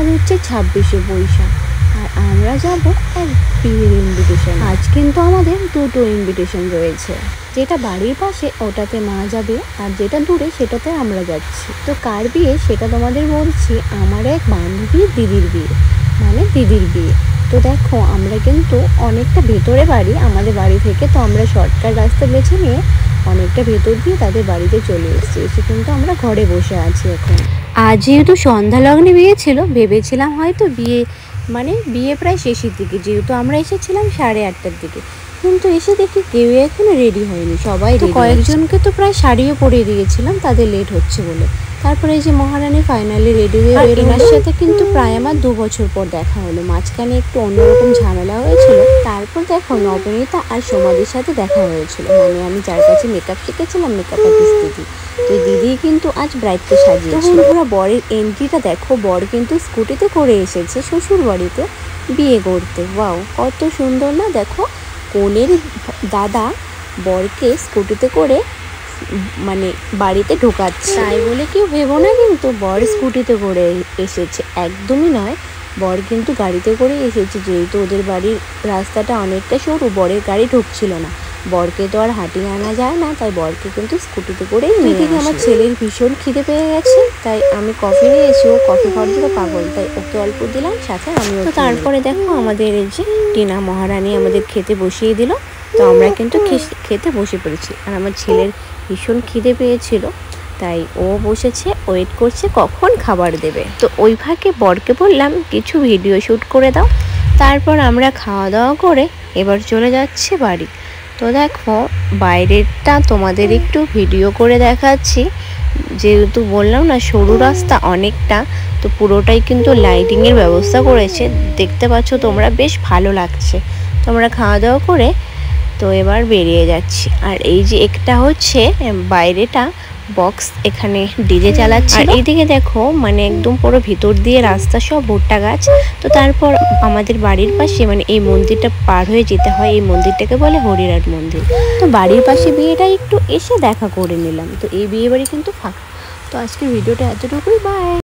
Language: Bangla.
আজ হচ্ছে 26শে বৈশাখ আর আমরা যাব এক বিয়ের ইনভিটেশন। আজ কিন্তু আমাদের দুটো ইনভিটেশন রয়েছে, যেটা বাড়ির পাশে ওটাতে মা যাবে আর যেটা দূরে সেটাতে আমরা যাচ্ছি। তো কার বিয়ে সেটা তোমাদের বলছি, আমার এক বান্ধবীর দিদির বিয়ে, মানে দিদির বিয়ে। তো দেখো আমরা কিন্তু অনেকটা ভেতরে বাড়ি আমাদের বাড়ি থেকে, তো আমরা শর্টকাট রাস্তা বেছে নিয়ে অনেকটা ভেতর দিয়ে তাদের বাড়িতে চলে এসেছি। এসে কিন্তু আমরা ঘরে বসে আছি এখন। আজ যেহেতু সন্ধ্যা লগ্নে বিয়ে ছিল, ভেবেছিলাম হয়তো বিয়ে প্রায় শেষের দিকে, যেহেতু আমরা এসেছিলাম 8:30টার দিকে, কিন্তু এসে দেখি কেউ এখনো রেডি হয়নি। সবাই কয়েকজনকে তো প্রায় শাড়িও পরিয়ে দিয়েছিলাম তাদের লেট হচ্ছে বলে। তারপরে এই যে মহারানী ফাইনালি রেডি হয়ে, এনার সাথে কিন্তু প্রায় আমার 2 বছর পর দেখা হলো। মাঝখানে একটু অন্যরকম ঝামেলা হয়েছিল। তারপর দেখো নবনীতা আর সমাধির সাথে দেখা হয়েছিল, মানে আমি যার কাছে মেকআপ শিখেছিলাম, মেকআপ আর্টিস্ট দিদি। তো দিদি কিন্তু আজ ব্রাইডকে সাজিয়েছিল। তোমরা বরের এন্ট্রিটা দেখো, বর কিন্তু স্কুটিতে করে এসেছে শ্বশুর বাড়িতে বিয়ে করতে। ওয়াও, কত সুন্দর না! দেখো কনের দাদা বরকে স্কুটিতে করে মানে বাড়িতে ঢোকাচ্ছে। তাই বলে কেউ ভেবো না কিন্তু বর স্কুটিতে করে এসেছে, একদমই নয়। বর কিন্তু গাড়িতে করে এসেছে, যেহেতু ওদের বাড়ির রাস্তাটা অনেকটা সরু, বরের গাড়ি ঢুকছিল না। বরকে তো আর হাঁটিয়ে আনা যায় না, তাই বরকে কিন্তু স্কুটিতে করেই নিয়ে আসে। আমার ছেলের ভীষণ খিদে পেয়ে গেছে, তাই আমি কফি নিয়েছি। ও কফি খাওয়ার জন্য পাগল, তাই ওকে অল্প দিলাম, সাথে আমিও। তো তারপরে দেখো আমাদের এই যে টিনা মহারানী আমাদের খেতে বসিয়ে দিল। তো আমরা কিন্তু খেতে বসে পড়েছি। আর আমার ছেলের ভীষণ খিদে পেয়েছিল, তাই ও বসেছে, ওয়েট করছে কখন খাবার দেবে। তো ওই ফাঁকে বরকে বললাম কিছু ভিডিও শ্যুট করে দাও। তারপর আমরা খাওয়া দাওয়া করে এবার চলে যাচ্ছে বাড়ি। তো দেখো বাইরেরটা তোমাদের একটু ভিডিও করে দেখাচ্ছি, যেহেতু বললাম না সরু রাস্তা অনেকটা, তো পুরোটাই কিন্তু লাইটিংয়ের ব্যবস্থা করেছে, দেখতে পাচ্ছ তোমরা, বেশ ভালো লাগছে। তো আমরা খাওয়া দাওয়া করে তো এবার বেরিয়ে যাচ্ছি। আর এই যে একটা হচ্ছে বাইরেটা বক্স, এখানে ডিজে চালাচ্ছে। আর এইদিকে দেখো মানে একদম পুরো ভিতর দিয়ে রাস্তা, সব ভুট্টা গাছ। তো তারপর আমাদের বাড়ির পাশে মানে এই মন্দিরটা পার হয়ে যেতে হয়, এই মন্দিরটাকে বলে হরিরাট মন্দির। তো বাড়ির পাশে বিয়েটা একটু এসে দেখা করে নিলাম। তো এই বিয়ে বাড়ি কিন্তু ফাঁকা। তো আজকের ভিডিওটা এতটুকুই, বাই।